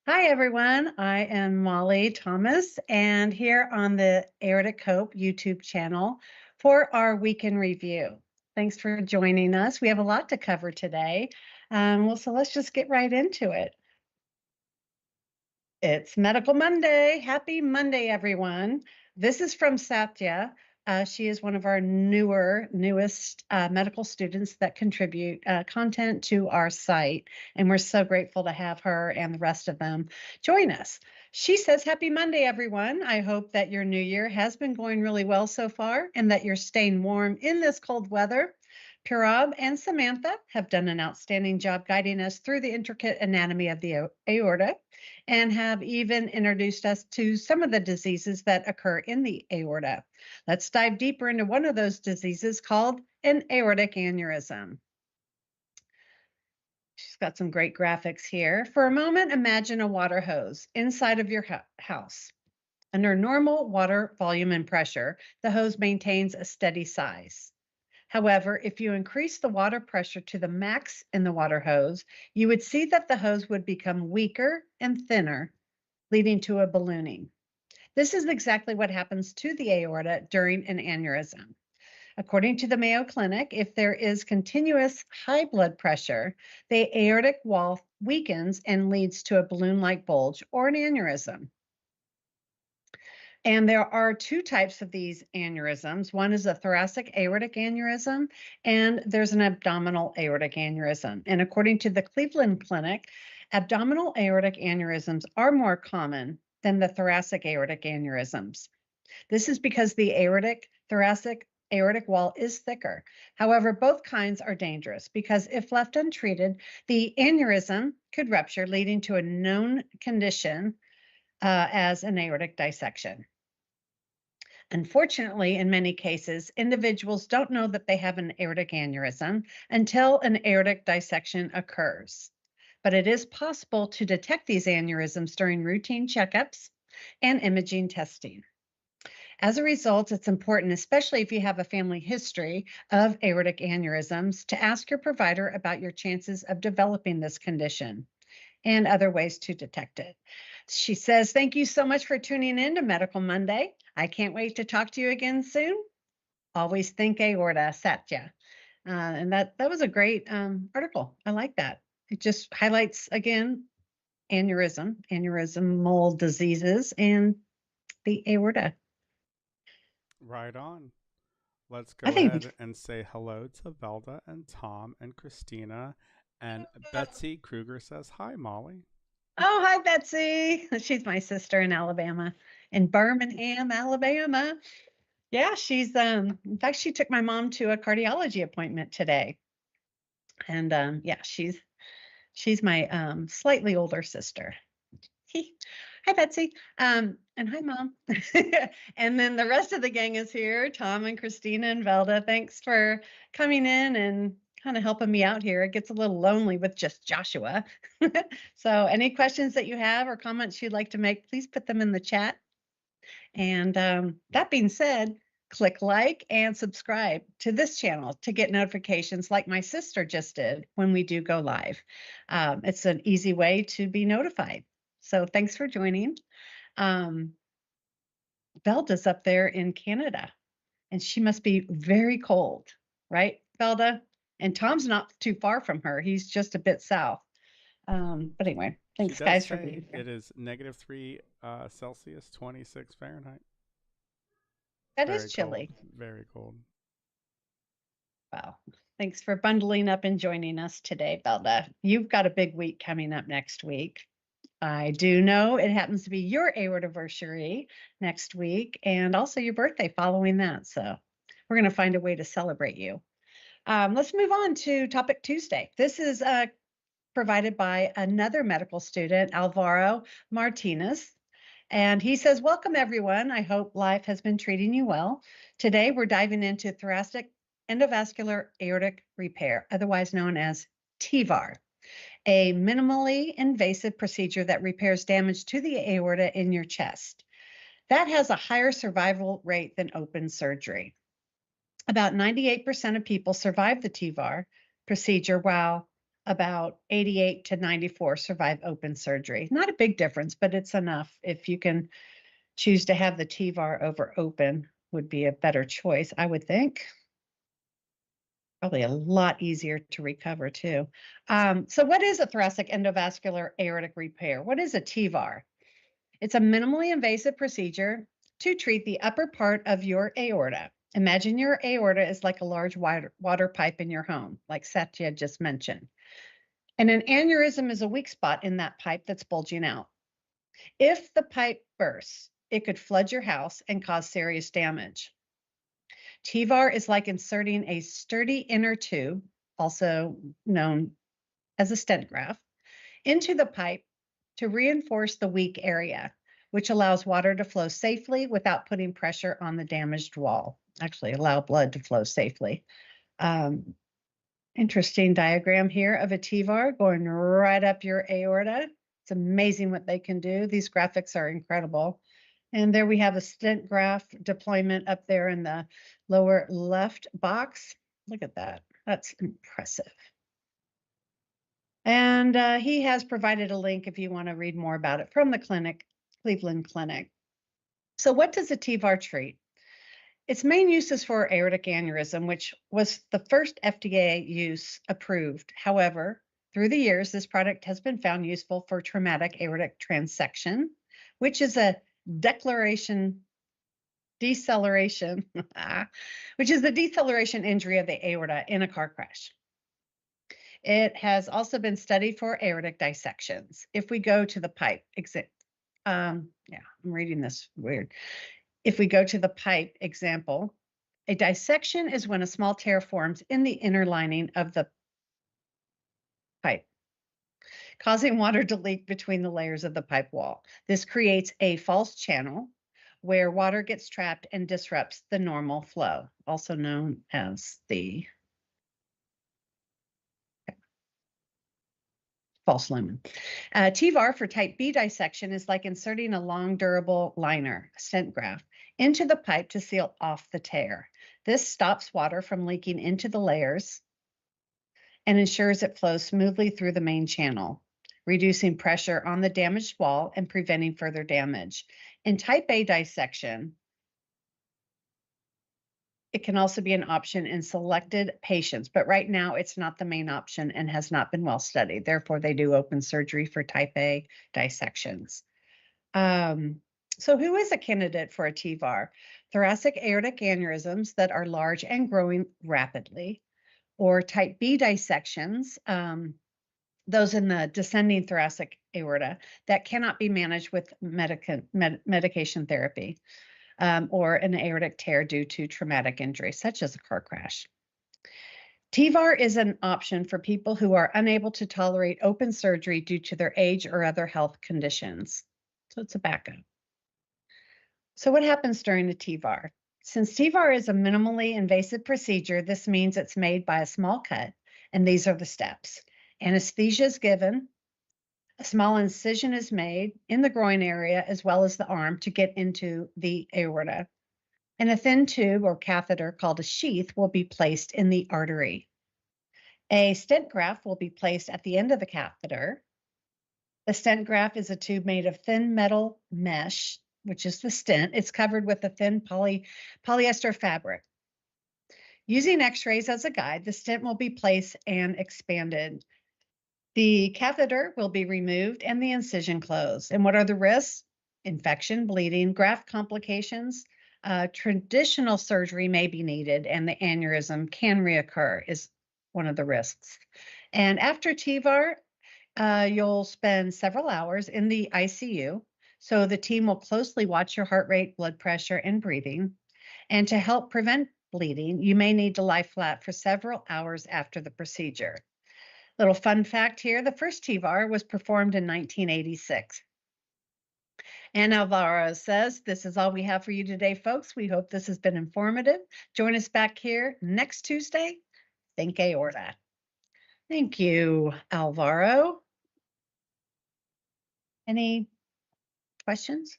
Hi, everyone. I am Molly Thomas, and here on the Aortic Hope YouTube channel for our weekend review. Thanks for joining us. We have a lot to cover today. So let's just get right into it. It's Medical Monday. Happy Monday, everyone. This is from Satya. She is one of our newest medical students that contribute content to our site. And we're so grateful to have her and the rest of them join us. She says, Happy Monday, everyone. I hope that your new year has been going really well so far and that you're staying warm in this cold weather. Purab and Samantha have done an outstanding job guiding us through the intricate anatomy of the aorta and have even introduced us to some of the diseases that occur in the aorta. Let's dive deeper into one of those diseases called an aortic aneurysm. She's got some great graphics here. For a moment, imagine a water hose inside of your house. Under normal water volume and pressure, the hose maintains a steady size. However, if you increase the water pressure to the max in the water hose, you would see that the hose would become weaker and thinner, leading to a ballooning. This is exactly what happens to the aorta during an aneurysm. According to the Mayo Clinic, if there is continuous high blood pressure, the aortic wall weakens and leads to a balloon-like bulge or an aneurysm. And there are two types of these aneurysms. One is a thoracic aortic aneurysm, and there's an abdominal aortic aneurysm. And according to the Cleveland Clinic, abdominal aortic aneurysms are more common than the thoracic aortic aneurysms. This is because the thoracic aortic wall is thicker. However, both kinds are dangerous because if left untreated, the aneurysm could rupture, leading to a known condition as an aortic dissection. Unfortunately, in many cases, individuals don't know that they have an aortic aneurysm until an aortic dissection occurs. But it is possible to detect these aneurysms during routine checkups and imaging testing. As a result, it's important, especially if you have a family history of aortic aneurysms, to ask your provider about your chances of developing this condition and other ways to detect it. She says, thank you so much for tuning in to Medical Monday. I can't wait to talk to you again soon. Always think aorta, Satya. And that was a great article. I like that. It just highlights, again, aneurysmal diseases, and the aorta. Right on. Let's I go think, ahead and say hello to Velda and Tom and Christina. And Betsy Kruger says, Hi, Molly. oh, hi, Betsy. She's my sister in Alabama, in Birmingham, Alabama. Yeah, she's in fact, she took my mom to a cardiology appointment today. And yeah, she's my slightly older sister. Hi, Betsy. And hi, Mom. And then the rest of the gang is here, Tom and Christina and Velda. Thanks for coming in and kind of helping me out here. It gets a little lonely with just Joshua. So any questions that you have or comments you'd like to make, please put them in the chat. And that being said, click like and subscribe to this channel to get notifications like my sister just did when we do go live. It's an easy way to be notified. So thanks for joining. Velda's up there in Canada, and she must be very cold, right, Velda? And Tom's not too far from her. He's just a bit south. But anyway, She thanks, does guys, for say being here. it is -3 Celsius, 26 Fahrenheit. That is Very cold. chilly. Very cold. Wow. Thanks for bundling up and joining us today, Velda. You've got a big week coming up next week. I do know it happens to be your aortiversary next week and also your birthday following that. So we're going to find a way to celebrate you. Let's move on to Topic Tuesday. This is provided by another medical student, Alvaro Martinez. And he says, welcome, everyone. I hope life has been treating you well. Today, we're diving into thoracic endovascular aortic repair, otherwise known as TEVAR, a minimally invasive procedure that repairs damage to the aorta in your chest. That has a higher survival rate than open surgery. About 98% of people survive the TEVAR procedure, while about 88 to 94 survive open surgery. Not a big difference, but it's enough. If you can choose to have the TVAR over open, would be a better choice, I would think. Probably a lot easier to recover too. So what is a thoracic endovascular aortic repair? What is a TVAR? It's a minimally invasive procedure to treat the upper part of your aorta. Imagine your aorta is like a large water pipe in your home, like Satya just mentioned. And an aneurysm is a weak spot in that pipe that's bulging out. If the pipe bursts, it could flood your house and cause serious damage. TVAR is like inserting a sturdy inner tube, also known as a stent graft, into the pipe to reinforce the weak area, which allows water to flow safely without putting pressure on the damaged wall. Actually, allow blood to flow safely. Interesting diagram here of a TVAR going right up your aorta. It's amazing what they can do. These graphics are incredible. And there we have a stent graft deployment up there in the lower left box. Look at that. That's impressive. And he has provided a link if you want to read more about it from the clinic, Cleveland Clinic. So what does a TVAR treat? Its main use is for aortic aneurysm, which was the first FDA use approved. However, through the years, this product has been found useful for traumatic aortic transection, which is a deceleration, which is the deceleration injury of the aorta in a car crash. It has also been studied for aortic dissections. If we go to the pipe, I'm reading this weird. If we go to the pipe example, a dissection is when a small tear forms in the inner lining of the pipe, causing water to leak between the layers of the pipe wall. This creates a false channel where water gets trapped and disrupts the normal flow, also known as the false lumen. TVAR for type B dissection is like inserting a long, durable liner, stent graft, into the pipe to seal off the tear. This stops water from leaking into the layers and ensures it flows smoothly through the main channel, reducing pressure on the damaged wall and preventing further damage. In type A dissection, it can also be an option in selected patients, but right now it's not the main option and has not been well studied. Therefore, they do open surgery for type A dissections. So who is a candidate for a TVAR? Thoracic aortic aneurysms that are large and growing rapidly, or type B dissections, those in the descending thoracic aorta that cannot be managed with medication therapy. Or an aortic tear due to traumatic injury, such as a car crash. TVAR is an option for people who are unable to tolerate open surgery due to their age or other health conditions. So it's a backup. So what happens during a TVAR? Since TVAR is a minimally invasive procedure, this means it's made by a small cut, and these are the steps. Anesthesia is given. A small incision is made in the groin area as well as the arm to get into the aorta. And a thin tube or catheter called a sheath will be placed in the artery. A stent graft will be placed at the end of the catheter. The stent graft is a tube made of thin metal mesh, which is the stent. It's covered with a thin polyester fabric. Using x-rays as a guide, the stent will be placed and expanded. The catheter will be removed and the incision closed. And what are the risks? Infection, bleeding, graft complications. Traditional surgery may be needed and the aneurysm can reoccur is one of the risks. And after TVAR, you'll spend several hours in the ICU. So the team will closely watch your heart rate, blood pressure, and breathing. And to help prevent bleeding, you may need to lie flat for several hours after the procedure. Little fun fact here, the first TVAR was performed in 1986. And Alvaro says, this is all we have for you today, folks. We hope this has been informative. Join us back here next Tuesday. Think aorta. Thank you, Alvaro. Any questions?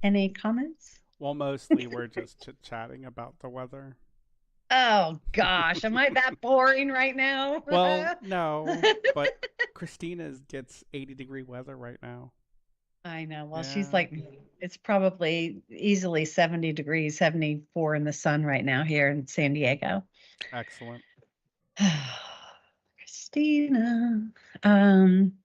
Any comments? Well, mostly we're just chit-chatting about the weather. Oh gosh, am I that boring right now? Well, no, but Christina gets 80-degree weather right now. I know. Well, she's Yeah. like, it's probably easily 70 degrees, 74 in the sun right now here in San Diego. Excellent. Christina. Um,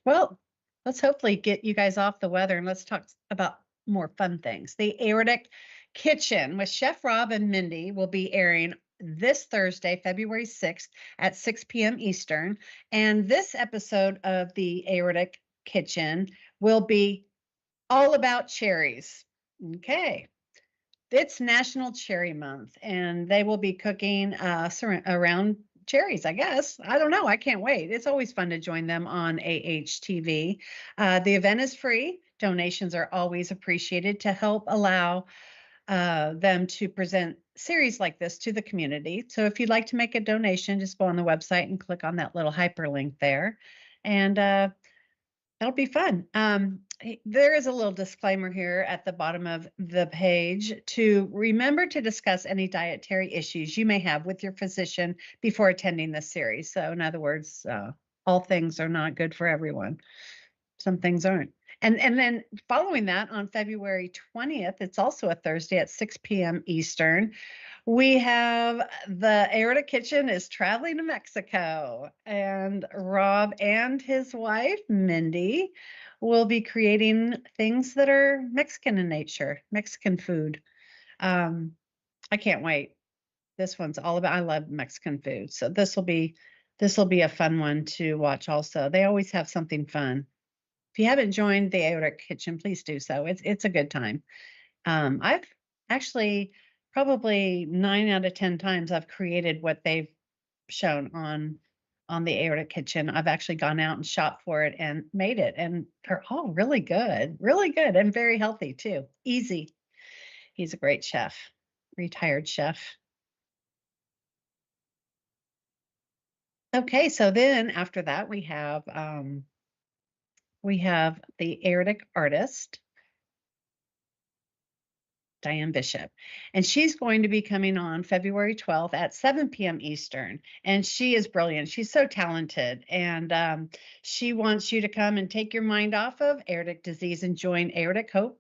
well, let's hopefully get you guys off the weather and let's talk about more fun things. The Aortic Kitchen with Chef Rob and Mindy will be airing this Thursday, February 6th at 6 p.m. Eastern. And this episode of the Aortic Kitchen will be all about cherries. Okay. It's National Cherry Month, and they will be cooking around cherries, I guess. I don't know. I can't wait. It's always fun to join them on AHTV. The event is free. Donations are always appreciated to help allow them to present series like this to the community. So if you'd like to make a donation, just go on the website and click on that little hyperlink there. And that'll be fun. There is a little disclaimer here at the bottom of the page to remember to discuss any dietary issues you may have with your physician before attending this series. So in other words, all things are not good for everyone. Some things aren't. And then following that on February 20th, it's also a Thursday at 6 p.m. Eastern. We have the Aortic Kitchen is traveling to Mexico, and Rob and his wife, Mindy, will be creating things that are Mexican in nature, Mexican food. I can't wait. This one's all about, I love Mexican food. So this will be a fun one to watch also. They always have something fun. If you haven't joined the Aortic Kitchen, please do so. It's a good time. I've actually probably 9 out of 10 times I've created what they've shown on the Aortic Kitchen. I've actually gone out and shopped for it and made it, and they're all really good, and very healthy too. Easy. He's a great chef, retired chef. Okay, so then after that we have the Aortic artist, Diane Bishop. And she's going to be coming on February 12th at 7 p.m. Eastern. And she is brilliant. She's so talented. And she wants you to come and take your mind off of aortic disease and join Aortic Hope.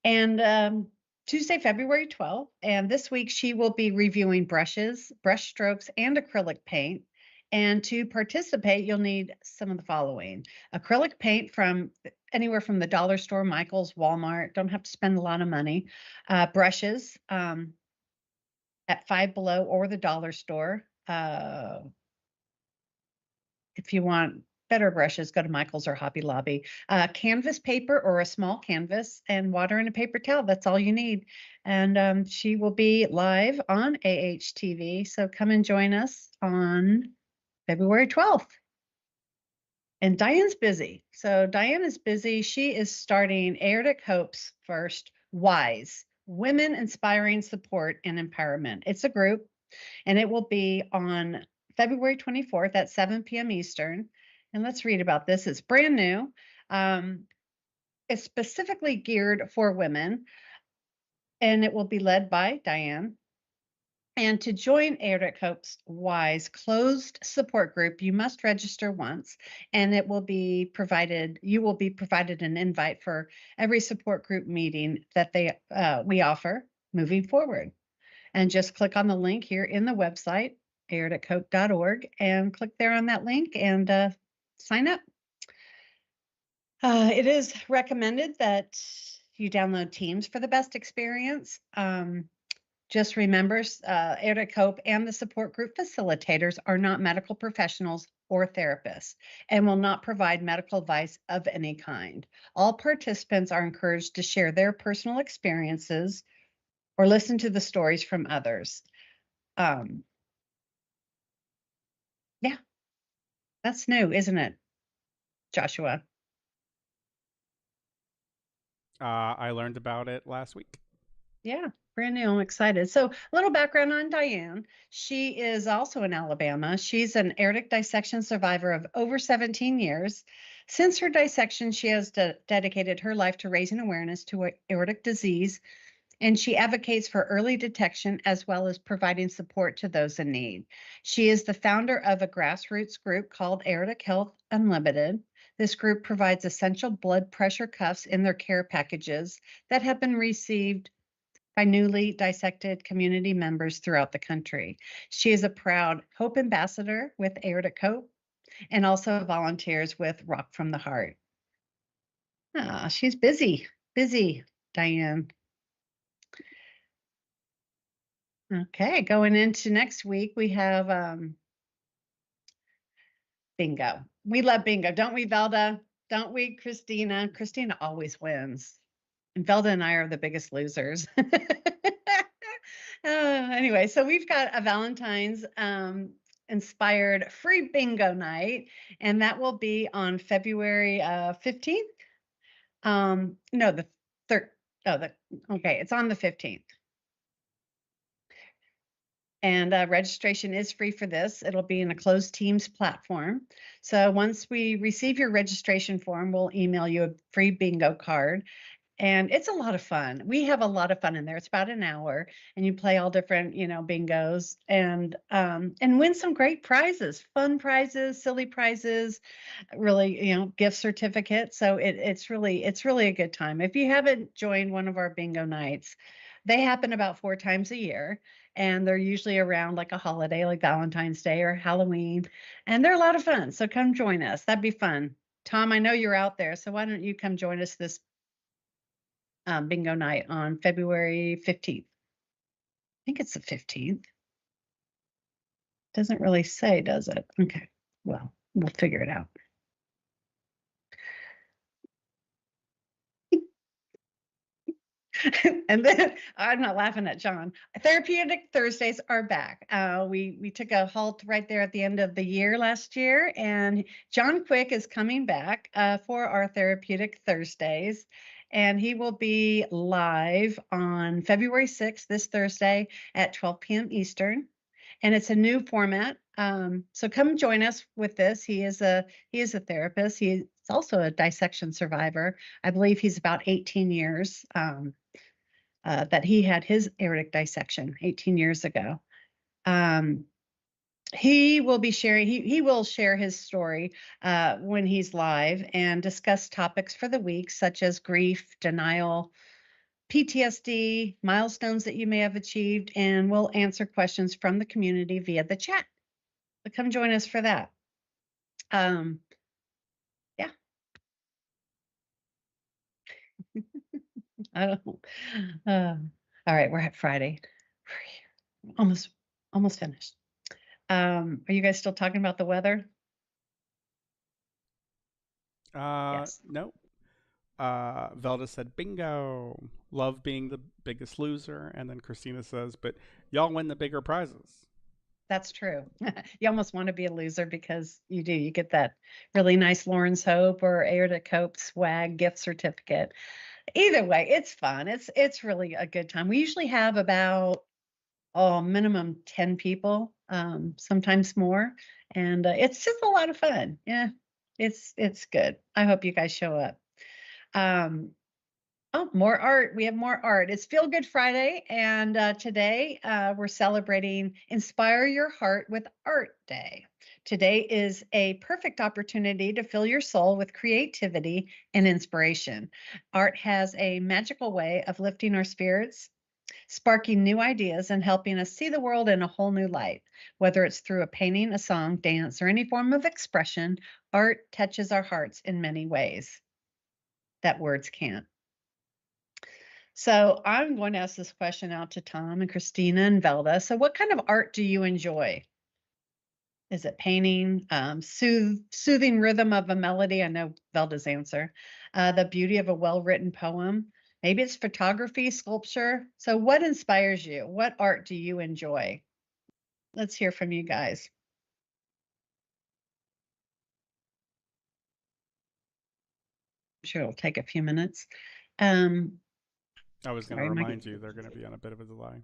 And Tuesday, February 12th. And this week she will be reviewing brushes, brush strokes, and acrylic paint. And to participate, you'll need some of the following: acrylic paint from anywhere from the dollar store, Michael's, Walmart. Don't have to spend a lot of money. Brushes at Five Below or the dollar store. If you want better brushes, go to Michael's or Hobby Lobby. Canvas paper or a small canvas, and water and a paper towel. That's all you need. And she will be live on AHTV. So come and join us on February 12th. And Diane's busy. So Diane is busy. She is starting Aortic Hope's first WISE, Women Inspiring Support and Empowerment. It's a group, and it will be on February 24th at 7 p.m. Eastern. And let's read about this. It's brand new. It's specifically geared for women, and it will be led by Diane. And to join Aortic Hope's WISE closed support group, you must register once, and it will be provided. You will be provided an invite for every support group meeting that we offer moving forward. And just click on the link here in the website, aortichope.org, and click there on that link and sign up. It is recommended that you download Teams for the best experience. Just remember, Aortic Hope and the support group facilitators are not medical professionals or therapists and will not provide medical advice of any kind. All participants are encouraged to share their personal experiences or listen to the stories from others. Yeah, that's new, isn't it, Joshua? I learned about it last week. Yeah, brand new. I'm excited. So, a little background on Diane. She is also in Alabama. She's an aortic dissection survivor of over 17 years. Since her dissection, she has dedicated her life to raising awareness to aortic disease and she advocates for early detection as well as providing support to those in need. She is the founder of a grassroots group called Aortic Health Unlimited. This group provides essential blood pressure cuffs in their care packages that have been received by newly dissected community members throughout the country. She is a proud Hope Ambassador with Aortic Hope and also volunteers with Rock from the Heart. Ah, she's busy, Diane. Okay, going into next week, we have bingo. We love bingo, don't we, Velda? Don't we, Christina? Christina always wins. And Velda and I are the biggest losers. Anyway, so we've got a Valentine's inspired free bingo night, and that will be on February 15th. No, the third. Oh, okay, it's on the 15th. And registration is free for this. It'll be in a closed Teams platform. So once we receive your registration form, we'll email you a free bingo card. And it's a lot of fun. We have a lot of fun in there. It's about an hour, and you play all different, bingos, and win some great prizes, fun prizes, silly prizes, really, gift certificates. So it's really a good time. If you haven't joined one of our bingo nights, they happen about 4 times a year, and they're usually around like a holiday, like Valentine's Day or Halloween, and they're a lot of fun. So come join us. That'd be fun. Tom, I know you're out there, so why don't you come join us this bingo night on February 15th. I think it's the 15th. Doesn't really say, does it? Okay, well, we'll figure it out. And then I'm not laughing at John. Therapeutic Thursdays are back. We took a halt right there at the end of the year last year, and John Quick is coming back for our Therapeutic Thursdays, and he will be live on February 6th, this Thursday at 12 p.m. Eastern. And it's a new format. So come join us with this. He is a therapist. He's also a dissection survivor. I believe he's about 18 years that he had his aortic dissection 18 years ago. He will be sharing, he will share his story when he's live and discuss topics for the week, such as grief, denial, PTSD, milestones that you may have achieved, and we'll answer questions from the community via the chat. So come join us for that. Yeah. I don't know. All right, we're at Friday. Almost finished. Are you guys still talking about the weather? Yes. Nope. Velda said, bingo. Love being the biggest loser. And then Christina says, but y'all win the bigger prizes. That's true. You almost want to be a loser because you do. You get that really nice Lauren's Hope or Aortic Hope swag gift certificate. Either way, it's fun. It's really a good time. We usually have about minimum 10 people, sometimes more, and it's just a lot of fun. Yeah, it's good. I hope you guys show up. More art. We have more art. It's Feel Good Friday, and today we're celebrating Inspire Your Heart with Art Day. Today is a perfect opportunity to fill your soul with creativity and inspiration. Art has a magical way of lifting our spirits, sparking new ideas, and helping us see the world in a whole new light. Whether it's through a painting, a song, dance, or any form of expression, art touches our hearts in many ways that words can't. So I'm going to ask this question out to Tom and Christina and Velda. So what kind of art do you enjoy? Is it painting, soothing rhythm of a melody? I know Velda's answer. The beauty of a well-written poem. Maybe it's photography, sculpture. So what inspires you? What art do you enjoy? Let's hear from you guys. I'm sure it'll take a few minutes. I was going to remind you they're going to be on a bit of a delay.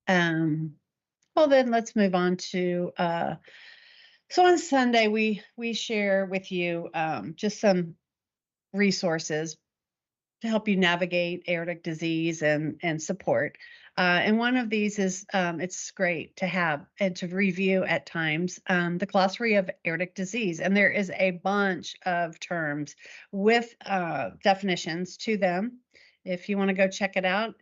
Yeah. Well, then let's move on to, so on Sunday, we share with you just some resources to help you navigate aortic disease and support. And one of these is it's great to have and to review at times the glossary of aortic disease. And there is a bunch of terms with definitions to them. If you want to go check it out,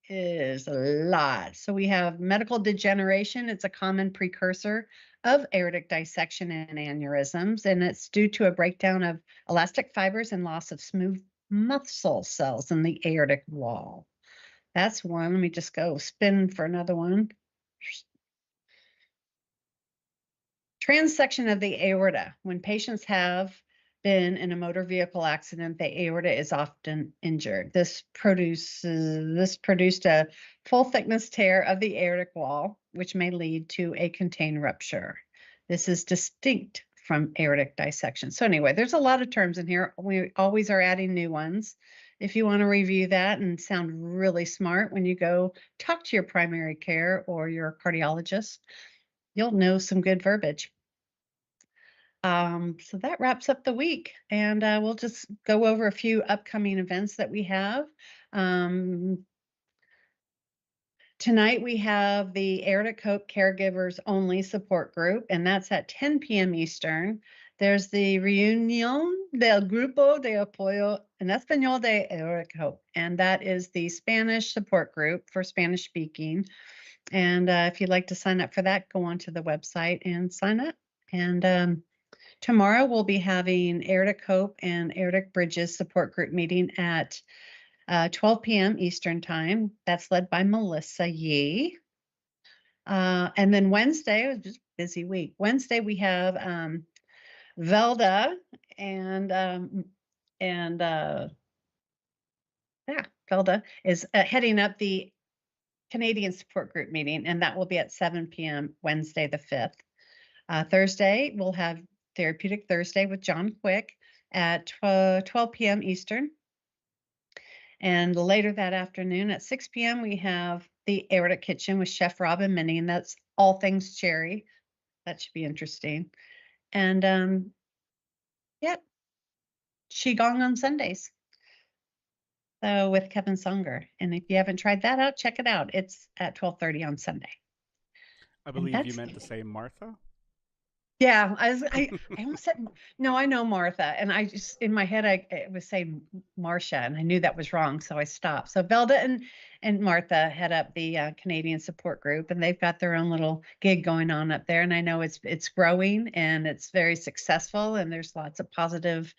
is a lot. So we have medical degeneration. It's a common precursor of aortic dissection and aneurysms, and it's due to a breakdown of elastic fibers and loss of smooth muscle cells in the aortic wall. That's one. Let me just go spin for another one. Transection of the aorta. When patients have been in a motor vehicle accident, the aorta is often injured. This produced a full thickness tear of the aortic wall, which may lead to a contained rupture. This is distinct from aortic dissection. So anyway, there's a lot of terms in here. We always are adding new ones. If you want to review that and sound really smart when you go talk to your primary care or your cardiologist, you'll know some good verbiage. So that wraps up the week, and we'll just go over a few upcoming events that we have. Tonight we have the Aortic Hope Caregivers Only support group, and that's at 10 p.m. Eastern. There's the Reunión del Grupo de Apoyo en Español de Aortic Hope, and that is the Spanish support group for Spanish speaking. And if you'd like to sign up for that, go onto the website and sign up. And tomorrow we'll be having Aortic Hope and Aortic Bridges support group meeting at 12 p.m. Eastern time. That's led by Melissa Yee. And then Wednesday, it was just a busy week. Wednesday we have Velda and Velda is heading up the Canadian support group meeting, and that will be at 7 p.m. Wednesday the 5th. Thursday, we'll have Therapeutic Thursday with John Quick at 12 p.m. Eastern. And later that afternoon at 6 p.m., we have the Aortic Kitchen with Chef Rob and Minnie, and that's all things cherry. That should be interesting. And yeah, Qigong on Sundays. So with Kevin Songer. And if you haven't tried that out, check it out. It's at 12:30 on Sunday. I believe you meant to say Martha. Yeah, I almost said no. I know Martha, and I just in my head I was saying Marcia, and I knew that was wrong, so I stopped. So Velda and Martha head up the Canadian support group, and they've got their own little gig going on up there. And I know it's growing and it's very successful, and there's lots of positive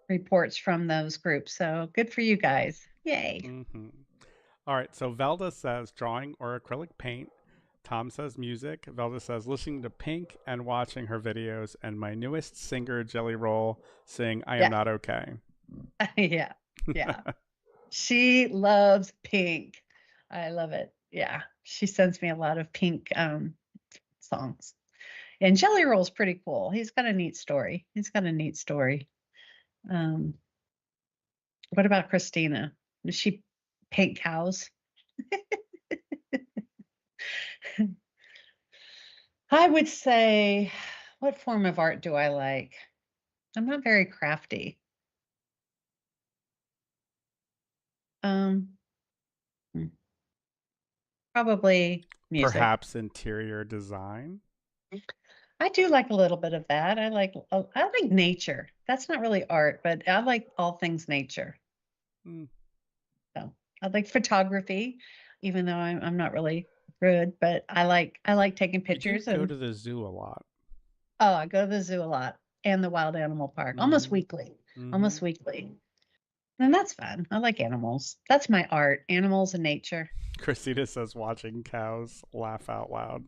reports from those groups. So good for you guys! Yay! Mm-hmm. All right. So Velda says drawing or acrylic paint. Tom says music. Velda says listening to Pink and watching her videos. And my newest singer, Jelly Roll, sing I Am Not Okay. Yeah. Yeah. She loves Pink. I love it. Yeah. She sends me a lot of Pink songs. And Jelly Roll's pretty cool. He's got a neat story. What about Christina? Does she paint cows? I would say, what form of art do I like? I'm not very crafty. Probably music. Perhaps interior design. I do like a little bit of that. I like nature. That's not really art, but I like all things nature. So I like photography, even though I'm not really good, but I like taking pictures. You go to the zoo a lot. Oh, I go to the zoo a lot and the wild animal park almost weekly. Almost weekly. And that's fun. I like animals. That's my art, animals and nature. Christina says watching cows laugh out loud.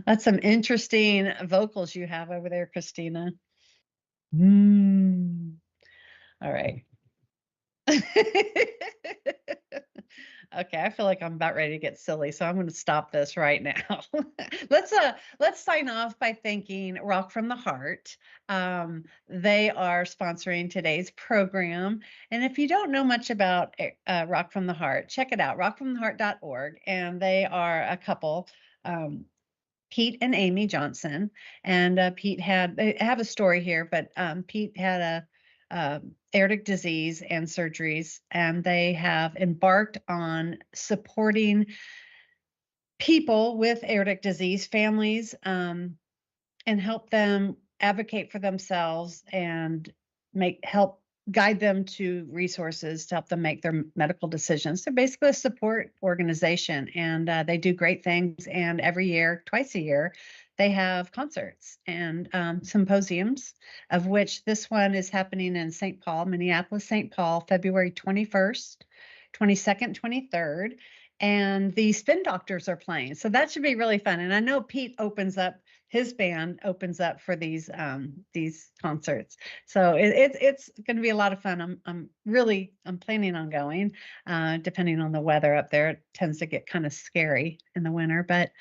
That's some interesting vocals you have over there, Christina. All right. Okay, I feel like I'm about ready to get silly, so I'm going to stop this right now. Let's sign off by thanking Rock from the Heart. They are sponsoring today's program, and if you don't know much about Rock from the Heart, check it out, rockfromtheheart.org, and they are a couple Pete and Amy Johnson. And Pete had, I have a story here, but Pete had aortic disease and surgeries, and they have embarked on supporting people with aortic disease, families, and help them advocate for themselves and help guide them to resources to help them make their medical decisions. They're basically a support organization, and they do great things. And every year, twice a year, they have concerts and symposiums, of which this one is happening in St. Paul, Minneapolis, St. Paul, February 21st, 22nd, 23rd. And the Spin Doctors are playing. So that should be really fun. And I know Pete opens up, his band opens up for these concerts. So it's going to be a lot of fun. I'm planning on going, depending on the weather up there. It tends to get kind of scary in the winter, but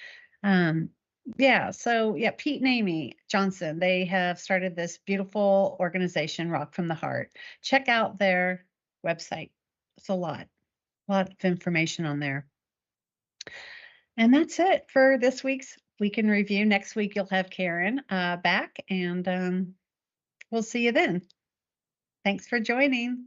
yeah. So yeah, Pete and Amy Johnson, they have started this beautiful organization, Rock from the Heart. Check out their website. It's a lot of information on there. And that's it for this week's Week in Review. Next week, you'll have Karen back, and we'll see you then. Thanks for joining.